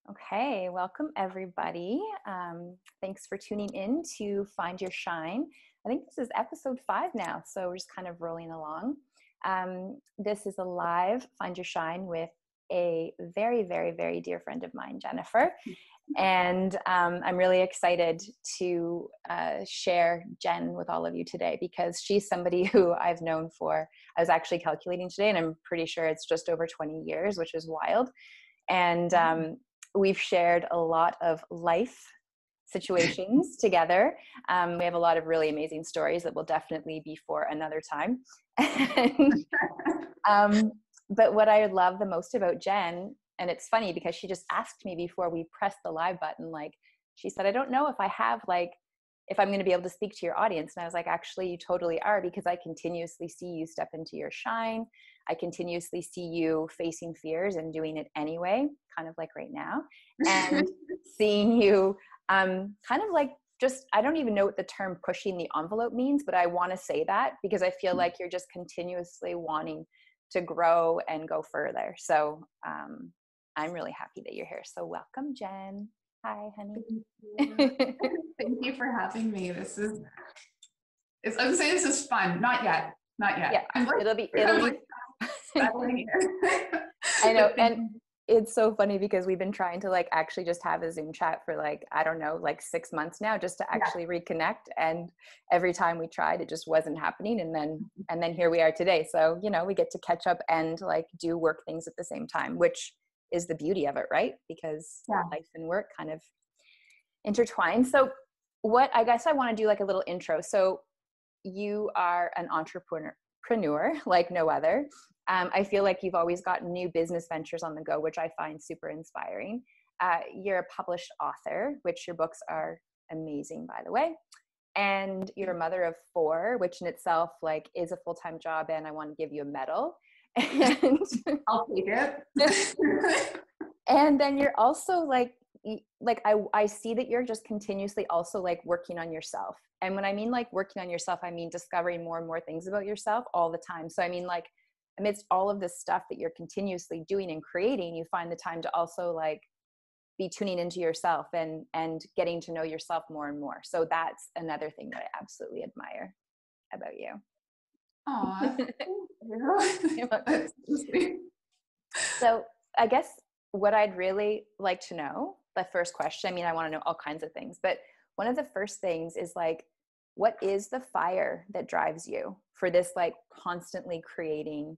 Okay, welcome everybody. Thanks for tuning in to Find Your Shine. I think this is episode 5 now, so we're just kind of rolling along. This is a live Find Your Shine with a very, very, very dear friend of mine, Jennifer. And I'm really excited to share Jen with all of you today because she's somebody who I've known for, I was actually calculating today, and I'm pretty sure it's just over 20 years, which is wild. And we've shared a lot of life situations together. We have a lot of really amazing stories that will definitely be for another time. But what I love the most about Jen, and it's funny because she just asked me before we pressed the live button, like she said, I don't know if I have if I'm going to be able to speak to your audience. And I was like, actually, you totally are, because I continuously see you step into your shine. I continuously see you facing fears and doing it anyway, kind of like right now, and seeing you kind of like just, I don't even know what the term pushing the envelope means, but I want to say that because I feel like you're just continuously wanting to grow and go further. So I'm really happy that you're here. So welcome, Jen. Hi, honey. Thank you for having me. I'm saying this is fun. Not yet. Yeah, it'll be settling here. I know. And it's so funny because we've been trying to actually just have a Zoom chat for I don't know, 6 months now, just to actually reconnect. And every time we tried, it just wasn't happening. And then here we are today. So, we get to catch up and do work things at the same time, which is the beauty of it, right? Because life and work kind of intertwined. So what I guess I want to do a little intro. So you are an entrepreneur like no other. I feel like you've always got new business ventures on the go, which I find super inspiring. You're a published author, which your books are amazing, by the way. And you're a mother of 4, which in itself is a full-time job. And I want to give you a medal. And I'll take it. And then you're also I see that you're just continuously also working on yourself. And when I mean working on yourself, I mean discovering more and more things about yourself all the time. So I mean amidst all of this stuff that you're continuously doing and creating, you find the time to also be tuning into yourself and getting to know yourself more and more. So that's another thing that I absolutely admire about you. Aw. So I guess what I'd really like to know, the first question, I mean, I want to know all kinds of things, but one of the first things is what is the fire that drives you for this constantly creating,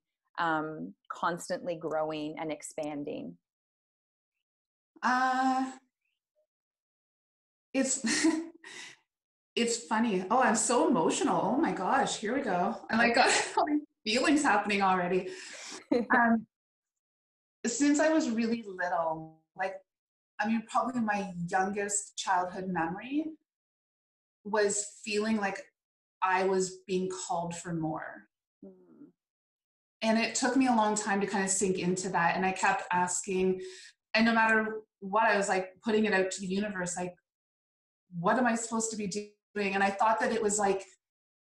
constantly growing and expanding? It's funny. Oh, I'm so emotional. Oh my gosh, here we go. I got all these feelings happening already. Since I was really little, probably my youngest childhood memory was feeling like I was being called for more. And it took me a long time to kind of sink into that. And I kept asking, and no matter what, I was putting it out to the universe, what am I supposed to be doing? And I thought that it was like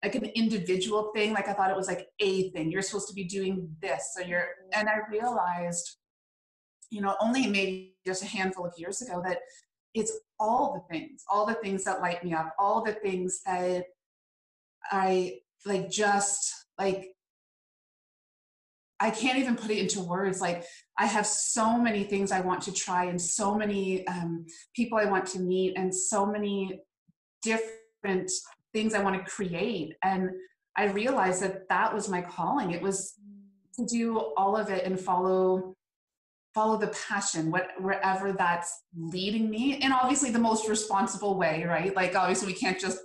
an individual thing. I thought it was a thing. You're supposed to be doing this. And I realized, only maybe just a handful of years ago, that it's all the things that light me up, all the things that I I can't even put it into words. I have so many things I want to try, and so many people I want to meet, and so many different things I want to create. And I realized that was my calling. It was to do all of it and follow the passion, wherever that's leading me. And obviously the most responsible way, right? Obviously we can't just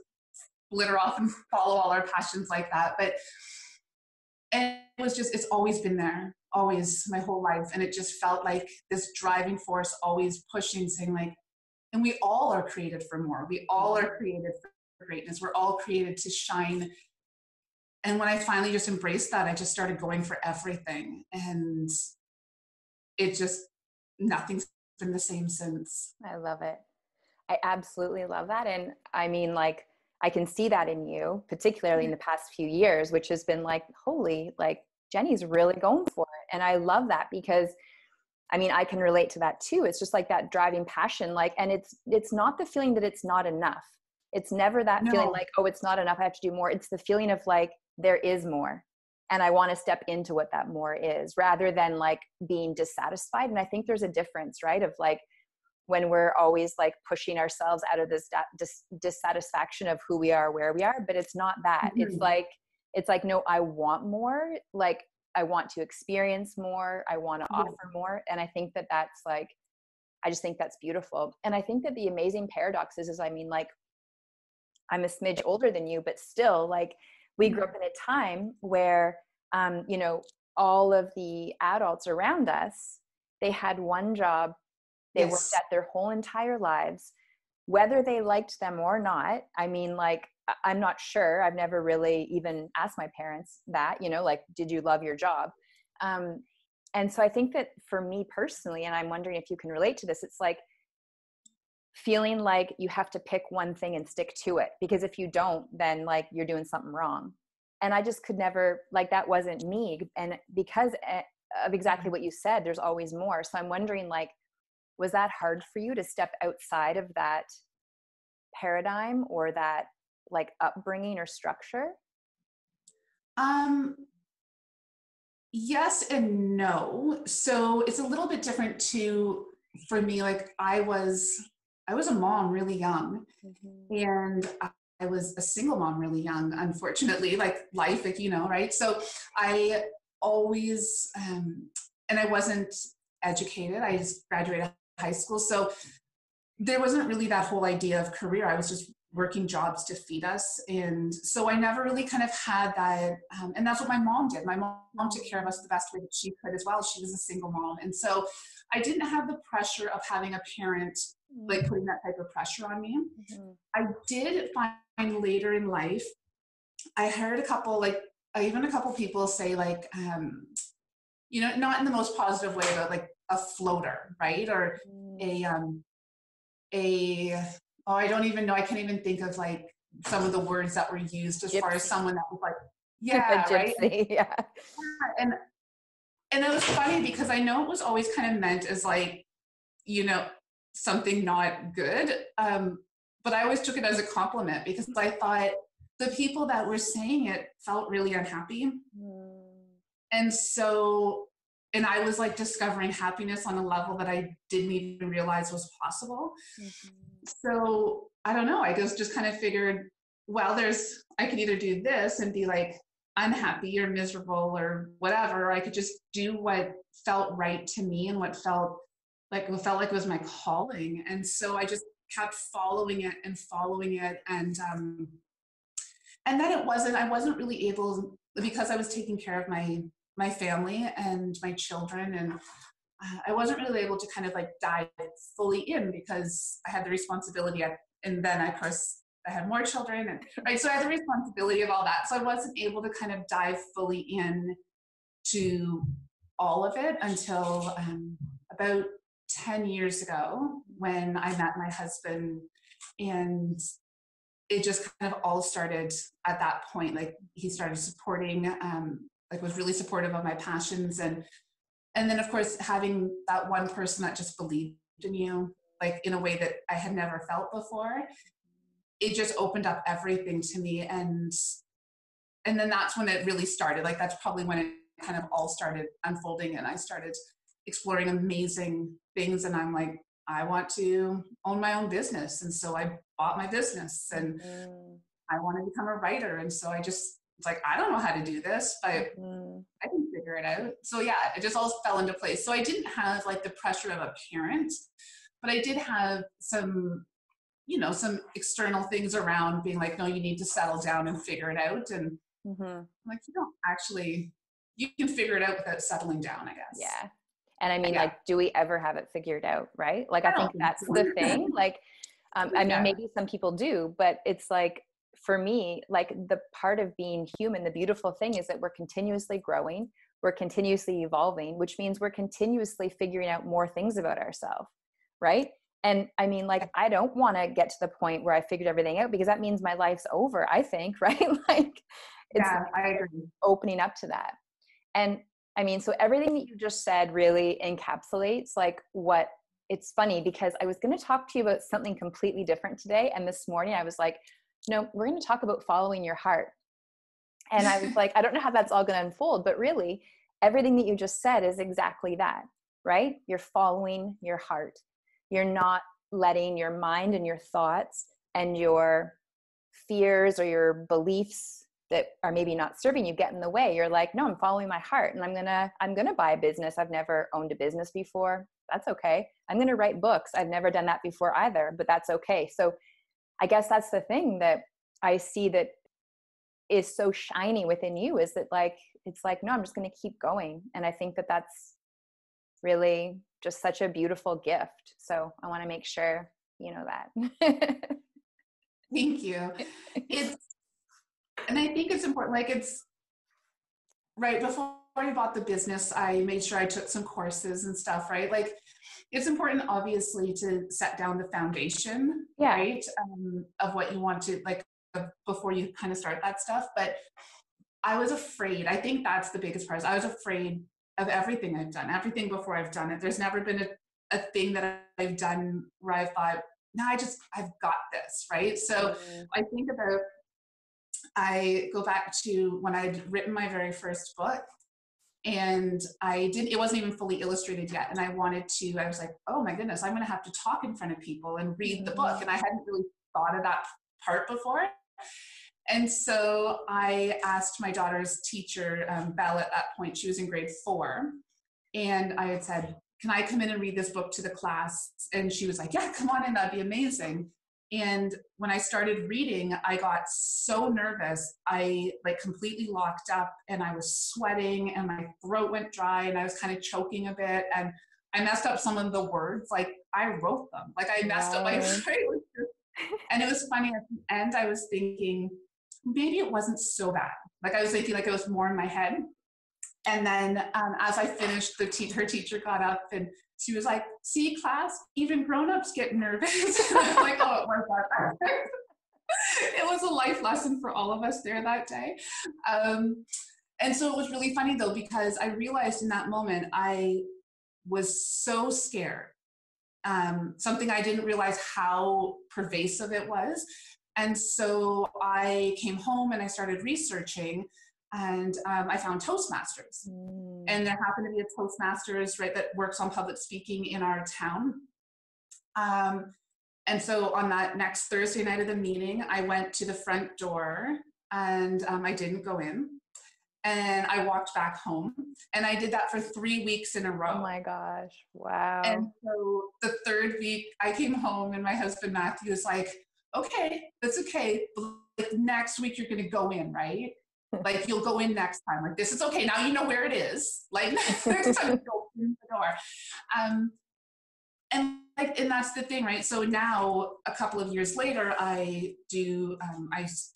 flitter off and follow all our passions like that. And it was just, it's always been there, always, my whole life. And it just felt like this driving force, always pushing, saying and we all are created for more. We all are created for greatness. We're all created to shine. And when I finally just embraced that, I just started going for everything. And it just, nothing's been the same since. I love it. I absolutely love that. And I mean, I can see that in you, particularly in the past few years, which has been holy, Jenny's really going for it. And I love that because I mean, I can relate to that too. It's just like that driving passion, like, and it's not the feeling that it's not enough. It's never that feeling No. like, oh, it's not enough, I have to do more. It's the feeling of like, there is more. And I want to step into what that more is, rather than like being dissatisfied. And I think there's a difference, right? Of like, when we're always like pushing ourselves out of this dissatisfaction of who we are, where we are, but it's not that. Mhm. It's like, no, I want more. Like, I want to experience more. I want to Yeah. offer more. And I think that that's like, I just think that's beautiful. And I think that the amazing paradox is I mean, like, I'm a smidge older than you, but still, like, we grew up in a time where, you know, all of the adults around us, they had one job, they worked Yes. at their whole entire lives, whether they liked them or not. I mean, like, I'm not sure. I've never really even asked my parents that, you know, like, did you love your job? And so I think that for me personally, and I'm wondering if you can relate to this, it's like feeling like you have to pick one thing and stick to it, because if you don't, then like you're doing something wrong. And I just could never, like, that wasn't me. And because of exactly what you said, there's always more. So I'm wondering, like, was that hard for you to step outside of that paradigm or that like upbringing or structure? Um, yes and no. So it's a little bit different too for me. Like I was a mom really young, Mm-hmm. and I was a single mom really young, unfortunately, like life, like, right? So I always, and I wasn't educated. I just graduated high school. So there wasn't really that whole idea of career. I was just working jobs to feed us. And so I never really kind of had that. And that's what my mom did. My mom took care of us the best way that she could as well. She was a single mom. And so I didn't have the pressure of having a parent like putting that type of pressure on me. Mm-hmm. I did find later in life, I heard a couple, like, even a couple people say, like, not in the most positive way, but like a floater, right? Or a, a, oh, I don't even know. I can't even think of like some of the words that were used as far as Gypsy. someone that was like, A yeah, right. gypsy. Yeah. And, and it was funny because I know it was always kind of meant as like, you know, something not good. But I always took it as a compliment because I thought the people that were saying it felt really unhappy. And so, and I was like discovering happiness on a level that I didn't even realize was possible. Mm-hmm. So I don't know. I just kind of figured, well, I could either do this and be like unhappy or miserable or whatever, or I could just do what felt right to me and what felt like it was my calling. And so I just kept following it and following it. And then I wasn't really able, because I was taking care of my family and my children, and I wasn't really able to kind of like dive fully in because I had the responsibility and then of course I had more children, and right, so I had the responsibility of all that. So I wasn't able to kind of dive fully in to all of it until about 10 years ago when I met my husband. And it just kind of all started at that point. Like he started supporting, like was really supportive of my passions. And then of course, having that one person that just believed in you, like in a way that I had never felt before, it just opened up everything to me. And then that's when it really started. Like that's probably when it kind of all started unfolding, and I started exploring amazing things. And I'm like, I want to own my own business. And so I bought my business, and Mm-hmm. I want to become a writer. And so it's like, I don't know how to do this, but Mm-hmm. I can figure it out. So yeah, it just all fell into place. So I didn't have like the pressure of a parent, but I did have some external things around being like, no, you need to settle down and figure it out. And Mm-hmm. like, you can figure it out without settling down, I guess. Yeah. And I mean, Yeah. like, do we ever have it figured out? Right. Like, I I think don't think that's the so. thing. Like, I mean, Yeah. maybe some people do, but it's like, for me, like the part of being human, the beautiful thing is that we're continuously growing, we're continuously evolving, which means we're continuously figuring out more things about ourselves. Right. And I mean, like, I don't want to get to the point where I figured everything out, because that means my life's over, I think. Right. Like, it's Yeah, I agree. opening up to that. And I mean, so everything that you just said really encapsulates like what it's funny because I was going to talk to you about something completely different today. And this morning I was like, no, we're going to talk about following your heart. And I was like, I don't know how that's all going to unfold, but really everything that you just said is exactly that, right? You're following your heart. You're not letting your mind and your thoughts and your fears or your beliefs that are maybe not serving you get in the way. You're like, no, I'm following my heart, and I'm gonna buy a business. I've never owned a business before. That's okay. I'm gonna write books. I've never done that before either, but that's okay. So I guess that's the thing that I see that is so shiny within you, is that like, it's like, no, I'm just gonna keep going. And I think that that's really just such a beautiful gift. So I want to make sure you know that. Thank you. It's, and I think it's important, like it's right before I bought the business, I made sure I took some courses and stuff, right? Like it's important, obviously, to set down the foundation, Yeah. right? Of what you want to like before you kind of start that stuff. But I was afraid. I think that's the biggest part. I was afraid of everything I've done, everything before I've done it. There's never been a thing that I've done where I thought, no, I've got this, right? So I think about, I go back to when I'd written my very first book, and it wasn't even fully illustrated yet. And I was like, oh my goodness, I'm going to have to talk in front of people and read the book. And I hadn't really thought of that part before. And so I asked my daughter's teacher, Belle, at that point, she was in grade 4. And I had said, can I come in and read this book to the class? And she was like, yeah, come on in, that'd be amazing. And when I started reading, I got so nervous. I like completely locked up, and I was sweating, and my throat went dry, and I was kind of choking a bit. And I messed up some of the words. Like I wrote them, like I messed up my, and it was funny at the end, I was thinking, maybe it wasn't so bad. Like I was thinking like it was more in my head. And then as I finished, her teacher got up and she was like, see, class, even grown-ups get nervous. And I was like, oh, it was that. It was a life lesson for all of us there that day. And so it was really funny though, because I realized in that moment, I was so scared. Something I didn't realize how pervasive it was. And so I came home and I started researching, and I found Toastmasters. And there happened to be a Toastmasters, right, that works on public speaking in our town. And so on that next Thursday night of the meeting, I went to the front door, and I didn't go in. And I walked back home, and I did that for 3 weeks in a row. Oh my gosh. Wow. And so the third week I came home, and my husband Matthew was like, okay, that's okay. But like next week you're going to go in, right? Like you'll go in next time. Like this is okay. Now you know where it is. Like next time you go in the door. And that's the thing, right? So now a couple of years later, I do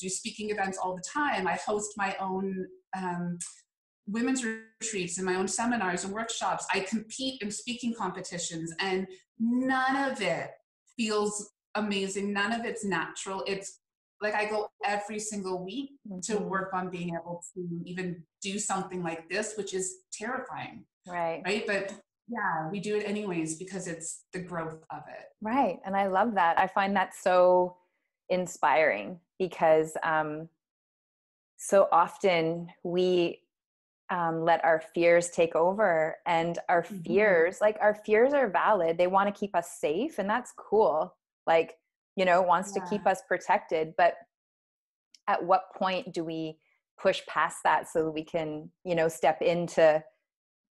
speaking events all the time. I host my own women's retreats and my own seminars and workshops. I compete in speaking competitions, and none of it feels amazing. None of it's natural. It's like I go every single week to work on being able to even do something like this, which is terrifying. Right. But yeah, we do it anyways because it's the growth of it. Right. And I love that. I find that so inspiring because so often we let our fears take over, and our fears, like our fears are valid. They want to keep us safe, and that's cool. Like, wants to keep us protected. But at what point do we push past that so that we can, step into,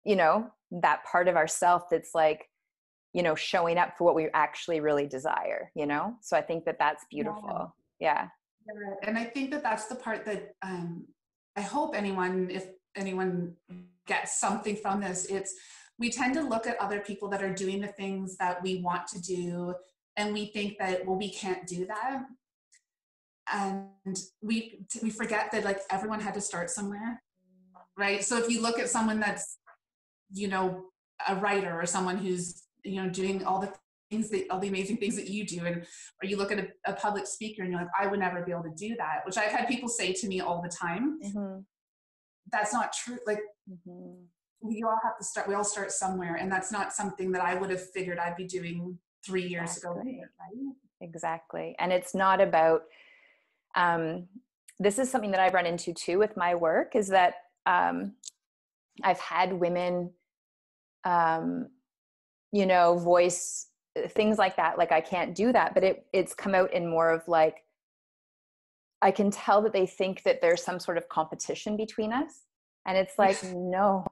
that part of ourself that's like, showing up for what we actually really desire, So I think that that's beautiful. Yeah. And I think that that's the part that I hope if anyone gets something from this, we tend to look at other people that are doing the things that we want to do, and we think that, well, we can't do that. And we forget that like everyone had to start somewhere, right? So if you look at someone that's, a writer, or someone who's, doing all the amazing things that you do, or you look at a public speaker and you're like, I would never be able to do that, which I've had people say to me all the time. That's not true. Like we all start somewhere. And that's not something that I would have figured I'd be doing 3 years ago. Exactly. Right? Exactly. And it's not about, this is something that I've run into too with my work, is that I've had women, voice things like that. Like, I can't do that, but it's come out in more of like, I can tell that they think that there's some sort of competition between us. And it's like, no,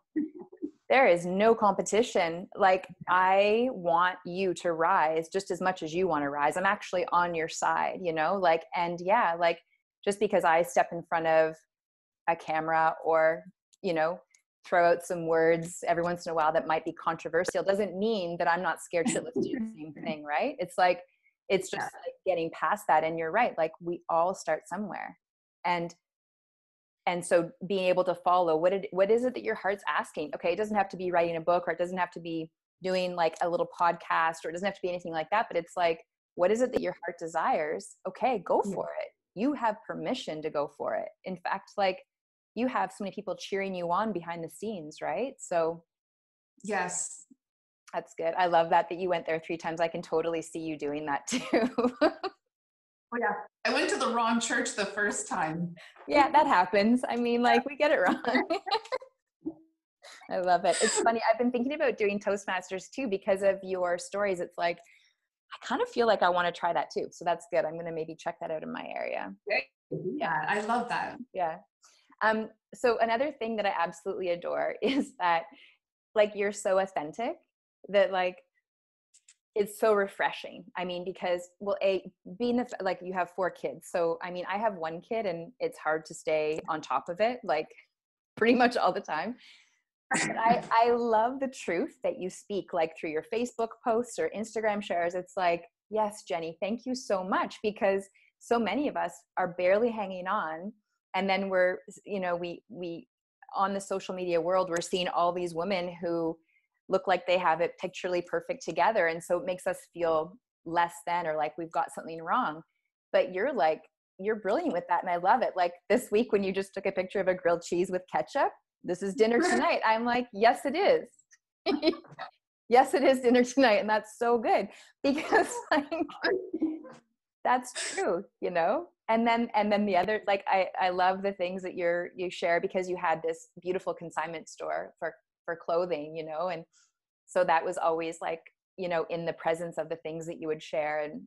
there is no competition. Like, I want you to rise just as much as you want to rise. I'm actually on your side, like, and yeah, like, just because I step in front of a camera or, throw out some words every once in a while that might be controversial doesn't mean that I'm not scared shitless to do the same thing, right? It's like, it's just like getting past that. And you're right. Like, we all start somewhere. And so being able to follow what is it that your heart's asking? Okay. It doesn't have to be writing a book, or it doesn't have to be doing like a little podcast, or it doesn't have to be anything like that, but it's like, what is it that your heart desires? Okay, go for it. You have permission to go for it. In fact, like, you have so many people cheering you on behind the scenes, right? So yes, that's good. I love that you went there 3 times. I can totally see you doing that too. Oh yeah, I went to the wrong church the first time. Yeah, that happens. I mean, like, we get it wrong. I love it. It's funny. I've been thinking about doing Toastmasters too because of your stories. It's like, I kind of feel like I want to try that too. So that's good. I'm going to maybe check that out in my area. Yeah, I love that. Yeah. So another thing that I absolutely adore is that, like, you're so authentic that, like, it's so refreshing. I mean, because, well, like, you have 4 kids. So, I mean, I have 1 kid and it's hard to stay on top of it, like, pretty much all the time. But I love the truth that you speak, like, through your Facebook posts or Instagram shares. It's like, yes, Jenny, thank you so much, because so many of us are barely hanging on. And then we're, we on the social media world, we're seeing all these women who look like they have it picturally perfect together. And so it makes us feel less than, or like we've got something wrong. But you're brilliant with that. And I love it. Like, this week when you just took a picture of a grilled cheese with ketchup, this is dinner tonight. I'm like, yes, it is. Yes, it is dinner tonight. And that's so good, because, like, that's true, And then the other, like, I love the things that you share, because you had this beautiful consignment store for clothing, and so that was always like, in the presence of the things that you would share. And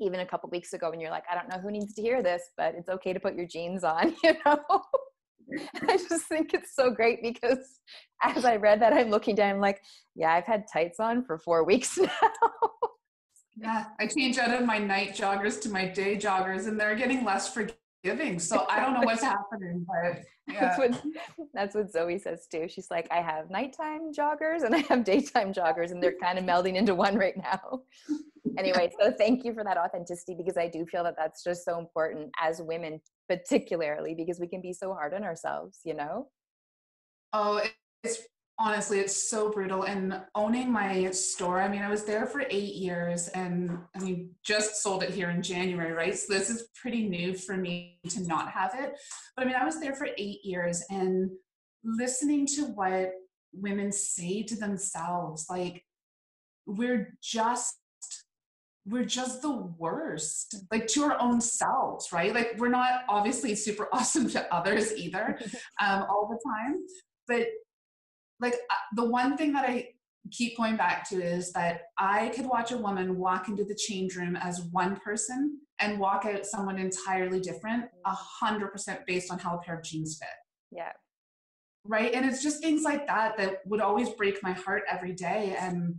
even a couple weeks ago, when you're like, I don't know who needs to hear this, but it's okay to put your jeans on, I just think it's so great, because as I read that, I'm looking down, I'm like, yeah, I've had tights on for 4 weeks now. Yeah, I change out of my night joggers to my day joggers, and they're getting less forgiving. So I don't know what's happening, but yeah. That's what Zoe says too. She's like, I have nighttime joggers and I have daytime joggers, and they're kind of melding into one right now. Anyway, so thank you for that authenticity, because I do feel that that's just so important as women, particularly because we can be so hard on ourselves, Oh, honestly, it's so brutal. And owning my store, I mean, I was there for 8 years, and I mean, just sold it here in January, right? So this is pretty new for me to not have it. But I mean, I was there for 8 years, and listening to what women say to themselves, like, we're just the worst, like, to our own selves, right? Like, we're not obviously super awesome to others either, all the time. But like, the one thing that I keep going back to is that I could watch a woman walk into the change room as one person and walk out someone entirely different, 100% based on how a pair of jeans fit. Yeah. Right. And it's just things like that would always break my heart every day. And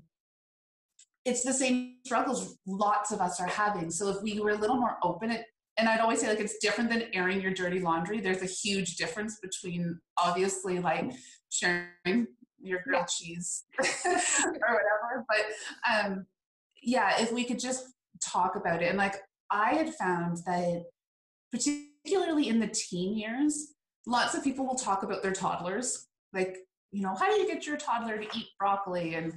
it's the same struggles lots of us are having. So if we were a little more open, and I'd always say, like, it's different than airing your dirty laundry. There's a huge difference between, obviously, like, sharing your grilled cheese or whatever. But yeah, if we could just talk about it. And, like, I had found that, particularly in the teen years, lots of people will talk about their toddlers. Like, how do you get your toddler to eat broccoli? And,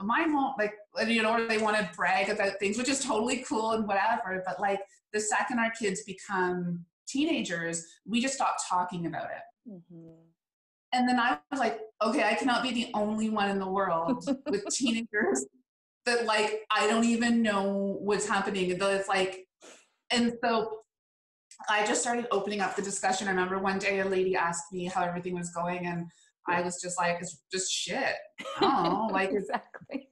mine won't, like, or they want to brag about things, which is totally cool and whatever. But, like, the second our kids become teenagers, we just stop talking about it. Mm-hmm. And then I was like, okay, I cannot be the only one in the world with teenagers that like, I don't even know what's happening. It's like, and so I just started opening up the discussion. I remember one day a lady asked me how everything was going, and I was just like, it's just shit. I don't know. Like, Exactly.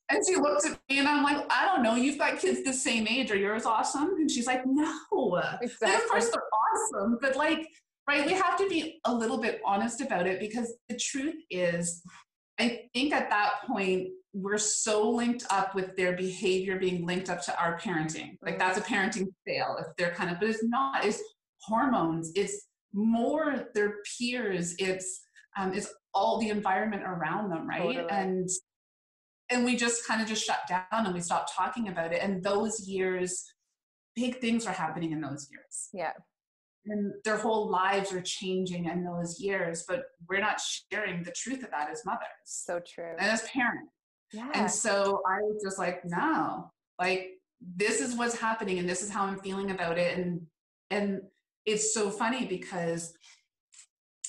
and she looked at me and I'm like, I don't know. You've got kids the same age. Are yours awesome? And she's like, no. Like, of course Exactly. they're awesome. But like, right, we have to be a little bit honest about it, because the truth is, I think at that point, we're so linked up with their behavior being linked up to our parenting. Like, that's a parenting fail if they're kind of, but it's not. It's hormones. It's more their peers. It's all the environment around them, right? Totally. And we just kind of just shut down and we stopped talking about it. And those years, big things are happening in those years. Yeah. And their whole lives are changing in those years, but we're not sharing the truth of that as mothers. So true. And as parents. Yeah. And so I was just like, no, like, this is what's happening and this is how I'm feeling about it. And it's so funny because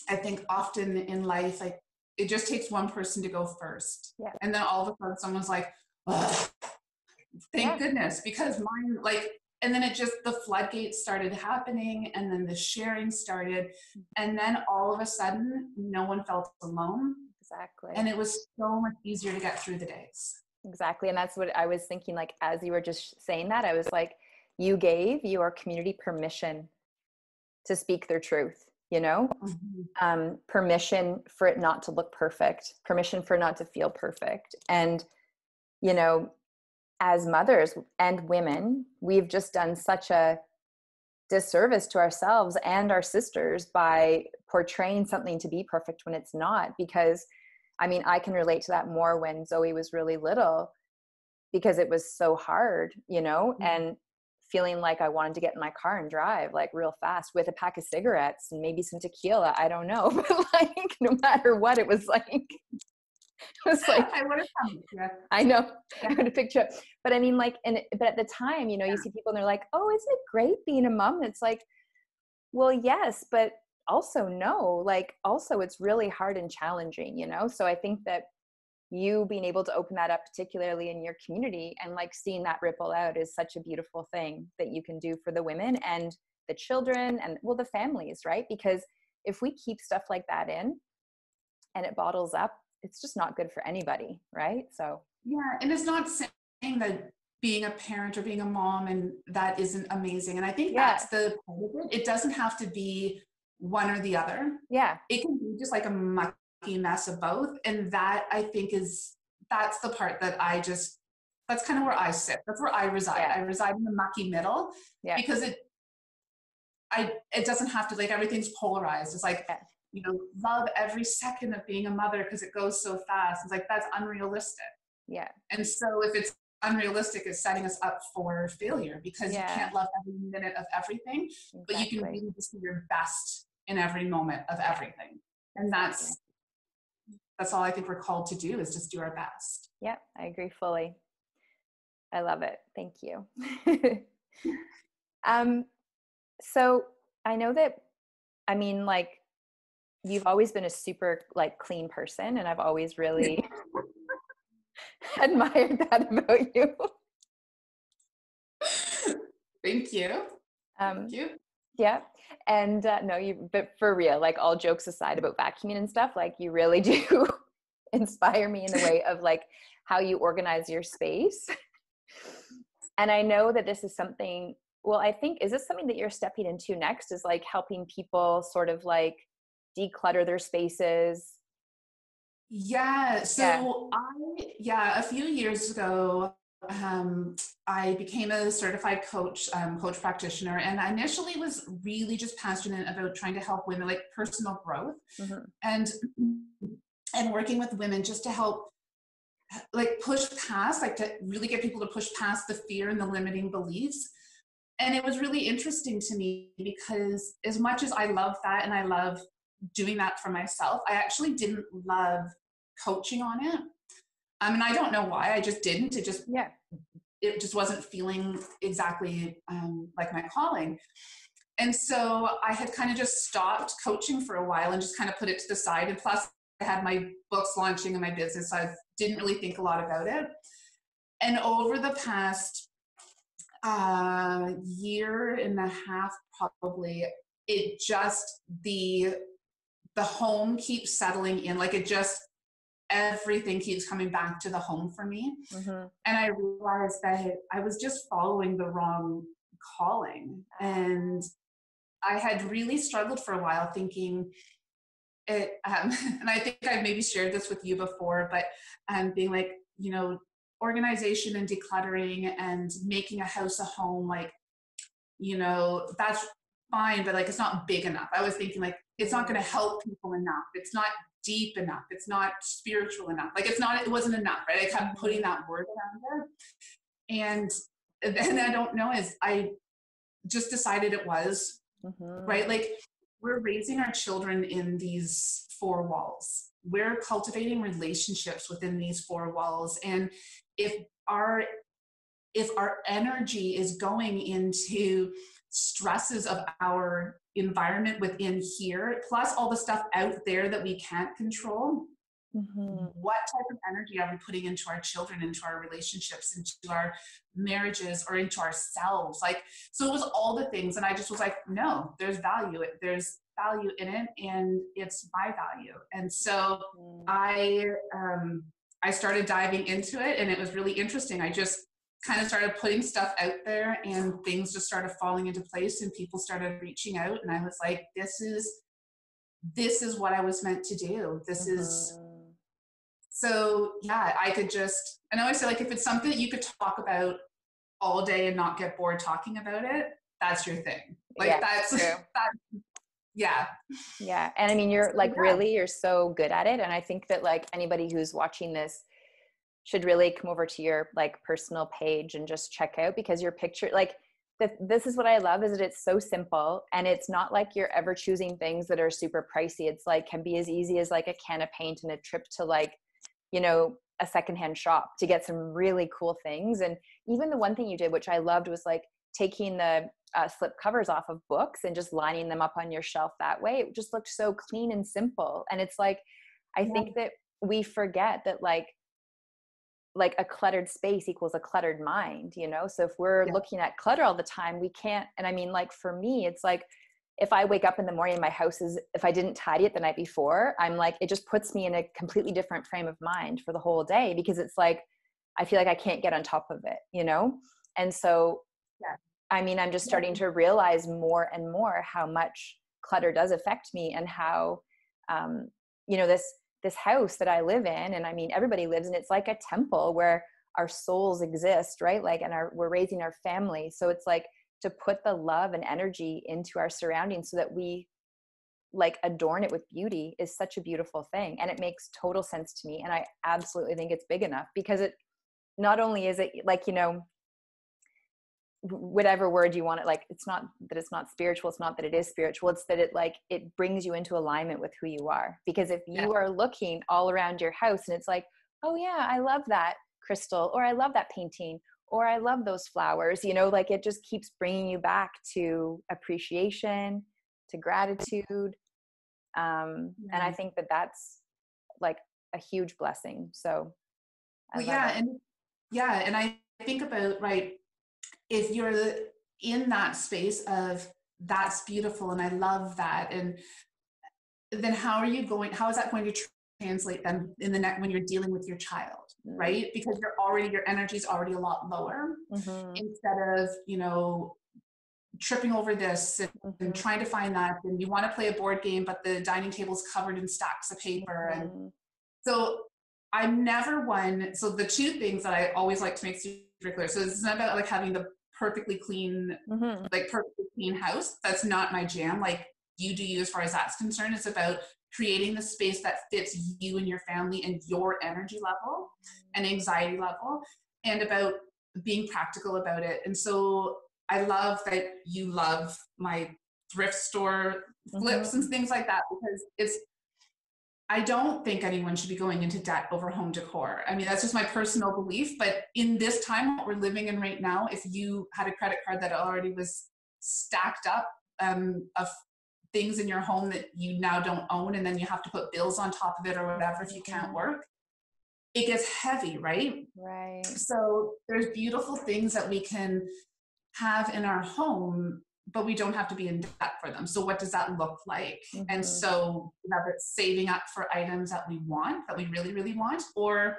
I think often in life, like, it just takes one person to go first. Yeah. And then all of a sudden someone's like, oh, thank goodness, because mine, like, and then it just, the floodgates started happening, and then the sharing started. And then all of a sudden, no one felt alone. Exactly. And it was so much easier to get through the days. Exactly. And that's what I was thinking, like, as you were just saying that, I was like, you gave your community permission to speak their truth, you know, permission for it not to look perfect, permission for it not to feel perfect. And, you know, as mothers and women, we've just done such a disservice to ourselves and our sisters by portraying something to be perfect when it's not. Because I mean, I can relate to that more when Zoe was really little, because it was so hard, you know, and feeling like I wanted to get in my car and drive like real fast with a pack of cigarettes and maybe some tequila. I don't know, but like, no matter what, it was like, I would have come. Yeah. I know. I would have picture it. But I mean, like, but at the time, you know, you see people and they're like, oh, isn't it great being a mom? And it's like, well, yes, but also no, like, also it's really hard and challenging, you know? So I think that you being able to open that up, particularly in your community, and like seeing that ripple out is such a beautiful thing that you can do for the women and the children and, well, the families, right? Because if we keep stuff like that in and it bottles up, it's just not good for anybody, right? So yeah, and it's not saying that being a parent or being a mom and that isn't amazing. And I think that's the part of it. It doesn't have to be one or the other. Yeah. It can be just like a mucky mess of both. And that, I think, that's the part that that's kind of where I sit. That's where I reside. Yeah. I reside in the mucky middle because it doesn't have to, like, everything's polarized. It's like, you know, love every second of being a mother because it goes so fast. It's like, that's unrealistic. Yeah. And so if it's unrealistic, it's setting us up for failure, because you can't love every minute of everything, but you can really just do your best in every moment of everything. And that's all I think we're called to do, is just do our best. Yeah, I agree fully. I love it. Thank you. So I know that, I mean, like, you've always been a super like clean person, and I've always really admired that about you. Thank you. Thank you. Yeah. And but for real, like, all jokes aside about vacuuming and stuff, like, you really do inspire me in the way of like how you organize your space. And I know that this is something, well, I think, is this something that you're stepping into next, is like helping people sort of like declutter their spaces? Yeah. So a few years ago, I became a certified coach practitioner, and I initially was really just passionate about trying to help women, like personal growth, and working with women just to help, like, push past, like, to really get people to push past the fear and the limiting beliefs. And it was really interesting to me, because as much as I love that and I love doing that for myself, I actually didn't love coaching on it. And I don't know why. I just didn't. It just wasn't feeling exactly like my calling. And so I had kind of just stopped coaching for a while and just kind of put it to the side. And plus I had my books launching in my business. So I didn't really think a lot about it. And over the past year and a half, probably, it just, the home keeps settling in. Like, it just, everything keeps coming back to the home for me. Mm-hmm. And I realized that I was just following the wrong calling. And I had really struggled for a while thinking it, and I think I've maybe shared this with you before, but being like, you know, organization and decluttering and making a house a home, like, you know, that's fine, but like, it's not big enough. I was thinking like, it's not going to help people enough. It's not deep enough. It's not spiritual enough. Like, it wasn't enough, right? I kept putting that word around there. And then I don't know, as I just decided it was, right? Like, we're raising our children in these four walls. We're cultivating relationships within these four walls. And if our energy is going into stresses of our environment within here, plus all the stuff out there that we can't control, what type of energy are we putting into our children, into our relationships, into our marriages, or into ourselves? Like, so it was all the things. And I just was like, no, there's value in it, and it's my value. And so I started diving into it, and it was really interesting. I just kind of started putting stuff out there, and things just started falling into place, and people started reaching out, and I was like, this is what I was meant to do. This is, so yeah, I could just, and I always say, like, if it's something that you could talk about all day and not get bored talking about it, that's your thing. Like, yeah, that's true. Yeah. Yeah. And I mean, you're like, really, you're so good at it. And I think that like anybody who's watching this should really come over to your like personal page and just check out, because your picture, like, this is what I love, is that it's so simple, and it's not like you're ever choosing things that are super pricey. It's like, can be as easy as like a can of paint and a trip to like, you know, a secondhand shop to get some really cool things. And even the one thing you did, which I loved, was like taking the slip covers off of books and just lining them up on your shelf that way. It just looked so clean and simple. And it's like, I think that we forget that like a cluttered space equals a cluttered mind, you know? So if we're looking at clutter all the time, we can't. And I mean, like, for me, it's like, if I wake up in the morning, my house is, if I didn't tidy it the night before, I'm like, it just puts me in a completely different frame of mind for the whole day, because it's like, I feel like I can't get on top of it, you know? And so, I mean, I'm just starting to realize more and more how much clutter does affect me, and how, you know, this house that I live in, and I mean, everybody lives in, it's like a temple where our souls exist, right? Like, and we're raising our family. So it's like, to put the love and energy into our surroundings so that we like adorn it with beauty is such a beautiful thing. And it makes total sense to me. And I absolutely think it's big enough, because it not only is it like, you know, whatever word you want it, like, it's not that it's not spiritual, it's not that it is spiritual, it's that it like, it brings you into alignment with who you are. Because if you are looking all around your house and it's like, oh yeah, I love that crystal, or I love that painting, or I love those flowers, you know, like, it just keeps bringing you back to appreciation, to gratitude. And I think that that's like a huge blessing. So and I think about, right, if you're in that space of that's beautiful and I love that, and then how is that going to translate then in the next, when you're dealing with your child, right? Because your energy is already a lot lower, instead of, you know, tripping over this and trying to find that, and you want to play a board game, but the dining table's covered in stacks of paper. And so I'm never one. So the two things that I always like to make super clear. So it's not about like having the perfectly clean, perfectly clean house. That's not my jam. Like, you do you as far as that's concerned. It's about creating the space that fits you and your family and your energy level and anxiety level, and about being practical about it. And so I love that you love my thrift store flips and things like that, because I don't think anyone should be going into debt over home decor. I mean, that's just my personal belief. But in this time, what we're living in right now, if you had a credit card that already was stacked up of things in your home that you now don't own, and then you have to put bills on top of it or whatever if you can't work, it gets heavy, right? Right. So there's beautiful things that we can have in our home, but we don't have to be in debt for them. So what does that look like? And so whether it's saving up for items that we want, that we really, really want, or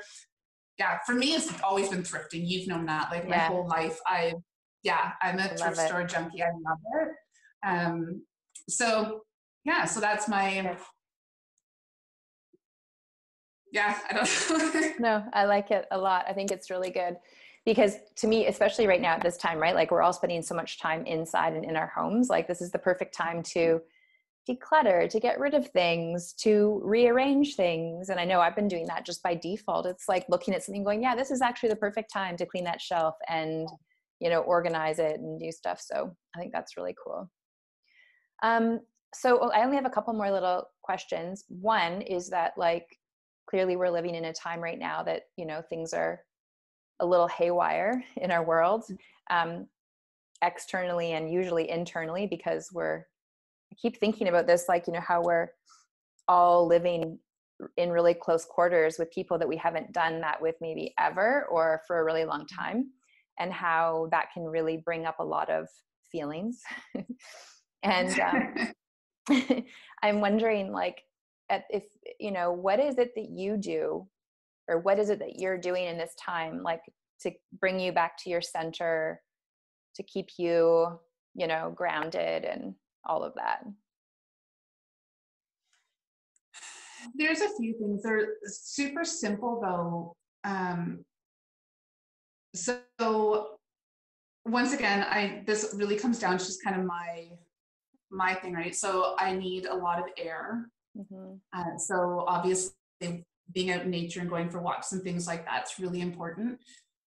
for me, it's always been thrifting. You've known that, like my whole life. I'm a thrift store junkie. I love it. So that's my, I don't know. No, I like it a lot. I think it's really good because to me, especially right now at this time, right? Like we're all spending so much time inside and in our homes. Like this is the perfect time to declutter, to get rid of things, to rearrange things. And I know I've been doing that just by default. It's like looking at something going, yeah, this is actually the perfect time to clean that shelf and, you know, organize it and do stuff. So I think that's really cool. So I only have a couple more little questions. One is that, like, clearly we're living in a time right now that, you know, things are a little haywire in our world, externally and usually internally, because I keep thinking about this, like, you know, how we're all living in really close quarters with people that we haven't done that with maybe ever or for a really long time, and how that can really bring up a lot of feelings. And I'm wondering, like, if, you know, what is it that you do, or what is it that you're doing in this time, like, to bring you back to your center, to keep you, you know, grounded and all of that? There's a few things. They're super simple though. So once again, this really comes down to just kind of my thing, right? So I need a lot of air. So obviously being out in nature and going for walks and things like that's really important.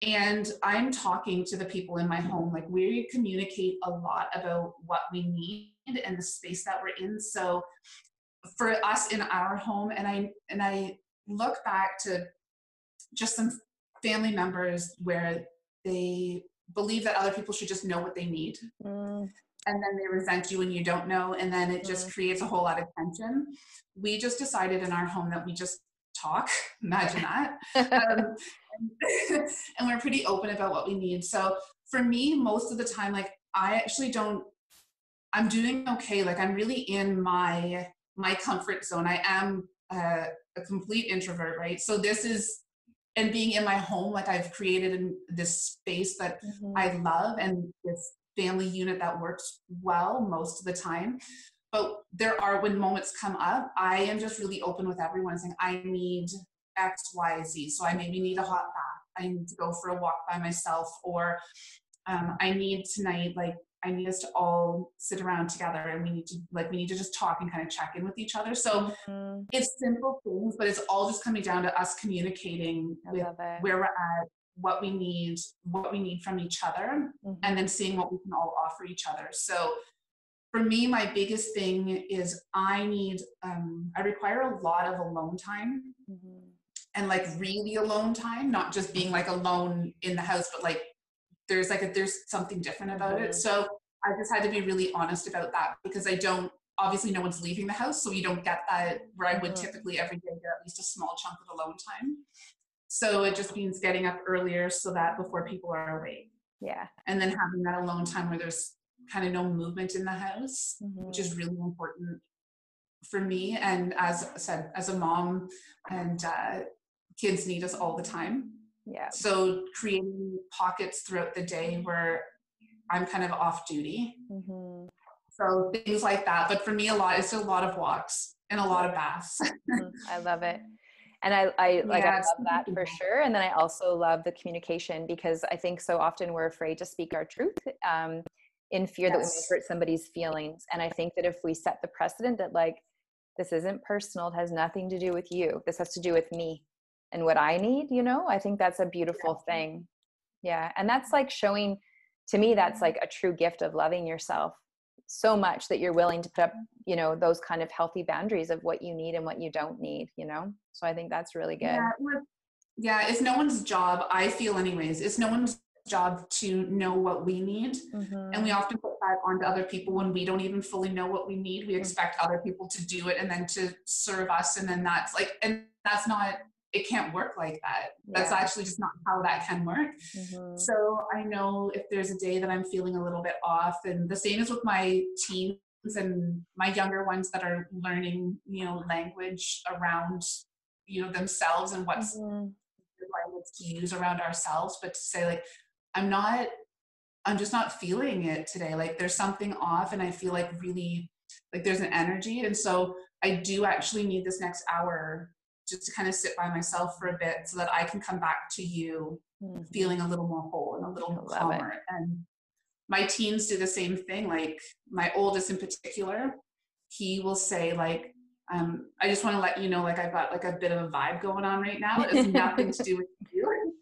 And I'm talking to the people in my home, like we communicate a lot about what we need and the space that we're in. So for us in our home, and I look back to just some family members where they believe that other people should just know what they need. And then they resent you when you don't know, and then it just creates a whole lot of tension. We just decided in our home that we just talk. Imagine that. And we're pretty open about what we need. So for me, most of the time, like I actually don't, I'm doing okay. Like I'm really in my comfort zone. I am a complete introvert, right? So this is, and being in my home, like I've created this space that I love, and this family unit that works well most of the time. But there are, when moments come up, I am just really open with everyone, saying I need X, Y, Z. So I maybe need a hot bath. I need to go for a walk by myself, or I need tonight, like I need us to all sit around together, and we need to just talk and kind of check in with each other. So it's simple things, but it's all just coming down to us communicating with where we're at, what we need from each other, and then seeing what we can all offer each other. So for me, my biggest thing is I require a lot of alone time, and like really alone time, not just being like alone in the house, but like there's something different about it. So I just had to be really honest about that, because obviously no one's leaving the house, so you don't get that where I would typically every day get at least a small chunk of alone time. So it just means getting up earlier so that before people are awake. Yeah. And then having that alone time where there's kind of no movement in the house, which is really important for me. And as I said, as a mom, and kids need us all the time. Yeah. So creating pockets throughout the day where I'm kind of off duty. So things like that. But for me, it's a lot of walks and a lot of baths. I love it. And I love that for sure. And then I also love the communication, because I think so often we're afraid to speak our truth in fear that we might hurt somebody's feelings. And I think that if we set the precedent that, like, this isn't personal, it has nothing to do with you, this has to do with me and what I need, you know, I think that's a beautiful thing. Yeah. And that's like showing, to me, that's like a true gift of loving yourself so much that you're willing to put up, you know, those kind of healthy boundaries of what you need and what you don't need, you know? So I think that's really good. Yeah, it's no one's job, I feel anyways, it's no one's job to know what we need. And we often put that onto other people when we don't even fully know what we need. We expect other people to do it and then to serve us. And then that's like, and that's not, it can't work like that. That's actually just not how that can work. So I know if there's a day that I'm feeling a little bit off, and the same is with my teens and my younger ones that are learning, you know, language around, you know, themselves and what's the language to use around ourselves, but to say like, I'm just not feeling it today. Like there's something off and I feel like really like there's an energy. And so I do actually need this next hour just to kind of sit by myself for a bit so that I can come back to you feeling a little more whole and a little calmer. And my teens do the same thing. Like my oldest in particular, he will say like, I just want to let you know, like I've got like a bit of a vibe going on right now. It has nothing to do with you.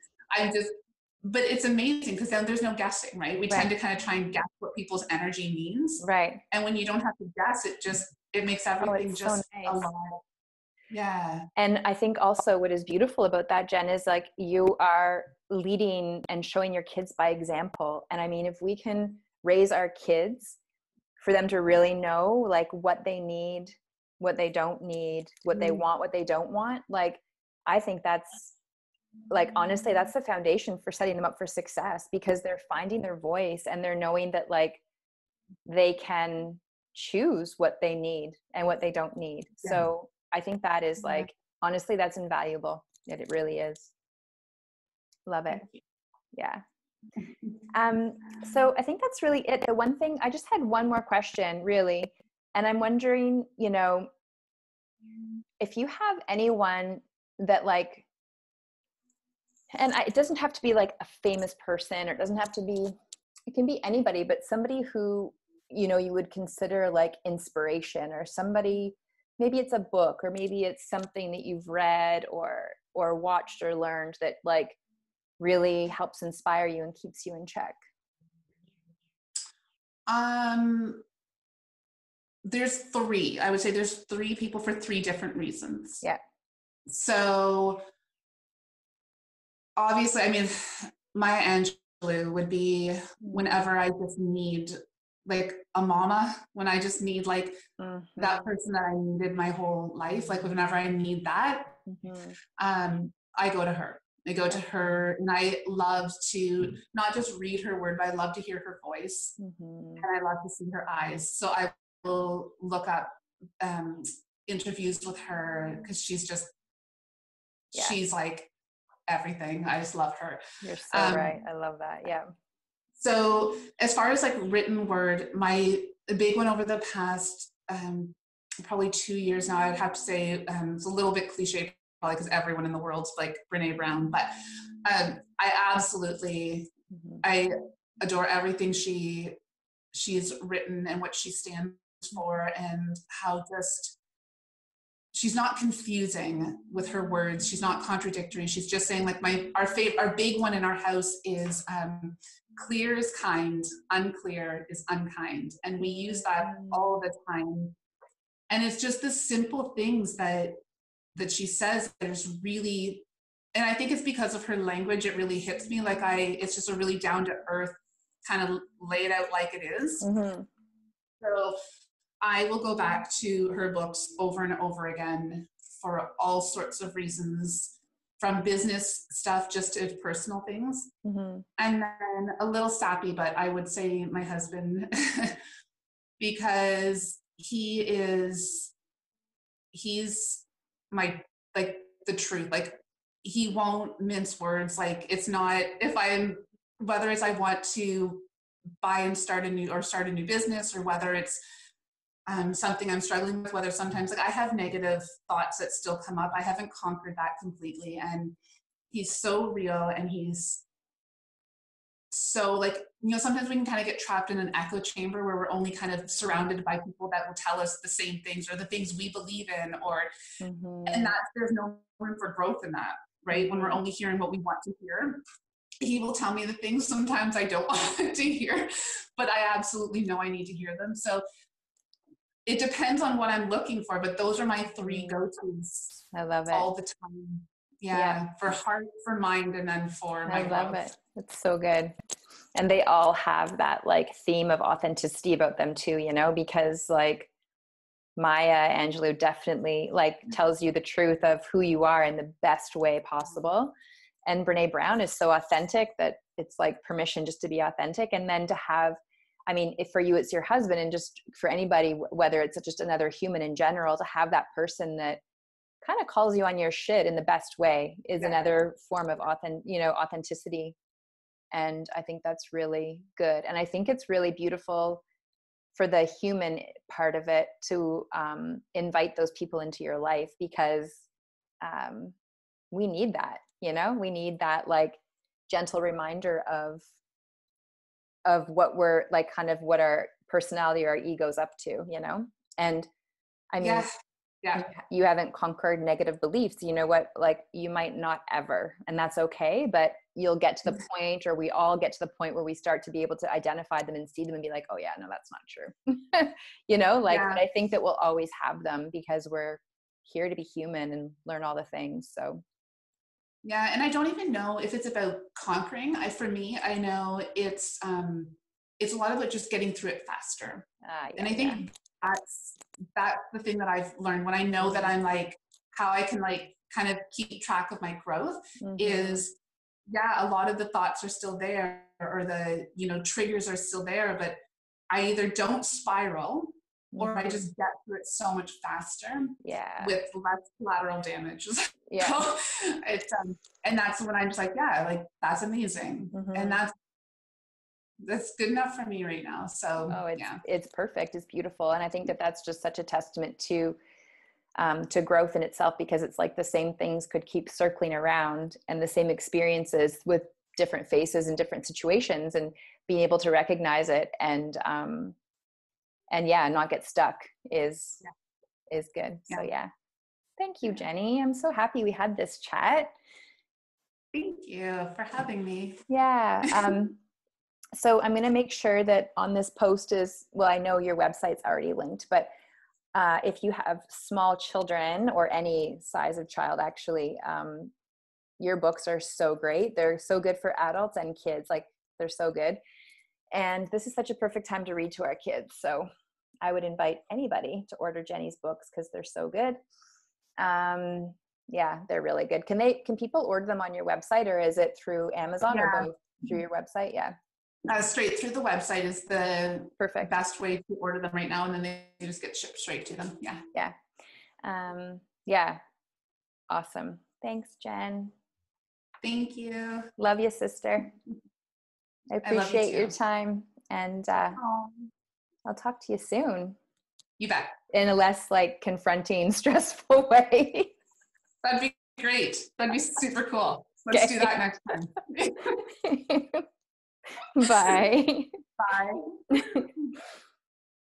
But it's amazing because then there's no guessing, right? We tend to kind of try and guess what people's energy means. Right. And when you don't have to guess, it makes everything just so nice. Alive. Yeah. And I think also what is beautiful about that, Jen, is like you are leading and showing your kids by example. And I mean, if we can raise our kids for them to really know like what they need, what they don't need, what they want, what they don't want, like I think that's like, honestly, that's the foundation for setting them up for success, because they're finding their voice and they're knowing that like they can choose what they need and what they don't need. So I think that is like, honestly, that's invaluable. It really is. Love it. Yeah. So I think that's really it. The one thing, I just had one more question really. And I'm wondering, you know, if you have anyone that like, and it doesn't have to be like a famous person, or it doesn't have to be, it can be anybody, but somebody who, you know, you would consider like inspiration, or somebody, maybe it's a book, or maybe it's something that you've read or watched or learned that like really helps inspire you and keeps you in check. There's three. I would say there's three people for three different reasons. Yeah. So obviously, I mean, Maya Angelou would be whenever I just need like a mama, when I just need like that person that I needed my whole life, like whenever I need that, I go to her. I go to her, and I love to not just read her word, but I love to hear her voice, and I love to see her eyes. So I will look up interviews with her, because she's just, she's like everything. I just love her. You're so right. I love that. Yeah. So as far as like written word, my big one over the past probably 2 years now, I'd have to say it's a little bit cliche, probably because everyone in the world's like Brene Brown, but I absolutely, I adore everything she's written and what she stands for, and how just, she's not confusing with her words. She's not contradictory. She's just saying like our big one in our house is clear is kind, unclear is unkind. And we use that all the time. And it's just the simple things that she says that is really, and I think it's because of her language, it really hits me. Like it's just a really down to earth kind of lay it out like it is. So I will go back to her books over and over again for all sorts of reasons, from business stuff just to personal things. And then a little sappy, but I would say my husband, because he's my, like the truth. Like he won't mince words. Like it's not, whether it's I want to buy and start a new business, or whether it's something I'm struggling with, whether sometimes like I have negative thoughts that still come up. I haven't conquered that completely. And he's so real, and he's so like, you know, sometimes we can kind of get trapped in an echo chamber where we're only kind of surrounded by people that will tell us the same things, or the things we believe in, or and that there's no room for growth in that, right? When we're only hearing what we want to hear. He will tell me the things sometimes I don't want to hear, but I absolutely know I need to hear them. So it depends on what I'm looking for, but those are my three go-tos. I love it. All the time. Yeah. For heart, for mind, and then for I my love growth. it. It's so good. And they all have that like theme of authenticity about them too, you know, because like Maya Angelou definitely like tells you the truth of who you are in the best way possible. And Brene Brown is so authentic that it's like permission just to be authentic. And then to have, I mean, if for you, it's your husband, and just for anybody, whether it's just another human in general, to have that person that kind of calls you on your shit in the best way is another form of authenticity. And I think that's really good. And I think it's really beautiful for the human part of it to invite those people into your life, because we need that, you know, we need that like gentle reminder of what we're like, kind of what our personality or our ego's up to, you know. And I mean, Yeah. you haven't conquered negative beliefs, you know what, like you might not ever, and that's okay, but you'll get to the point, or we all get to the point where we start to be able to identify them and see them and be like, oh yeah, no, that's not true. You know, like, but I think that we'll always have them because we're here to be human and learn all the things. So Yeah. And I don't even know if it's about conquering. For me, I know it's a lot about just getting through it faster. And I think that's the thing that I've learned when I know that I'm like, how I can like kind of keep track of my growth is, a lot of the thoughts are still there, or the, you know, triggers are still there, but I either don't spiral or I just get through it so much faster with less collateral damage. So it's, and that's when I'm just like, like, that's amazing. And that's good enough for me right now. So it's perfect. It's beautiful. And I think that that's just such a testament to growth in itself, because it's like the same things could keep circling around, and the same experiences with different faces and different situations, and being able to recognize it and not get stuck is good. So thank you, Jenny. I'm so happy we had this chat. Thank you for having me. So I'm going to make sure that on this post is, well, I know your website's already linked, but if you have small children, or any size of child, actually, your books are so great. They're so good for adults and kids. Like, they're so good. And this is such a perfect time to read to our kids. So I would invite anybody to order Jenny's books, because they're so good. They're really good. Can people order them on your website, or is it through Amazon, or both through your website? Straight through the website is the perfect best way to order them right now, and then they just get shipped straight to them. Awesome. Thanks, Jen. Thank you. Love you, sister. I appreciate your time, and I'll talk to you soon. You bet. In a less like confronting, stressful way. That'd be great. That'd be super cool. Let's do that next time. Bye. Bye.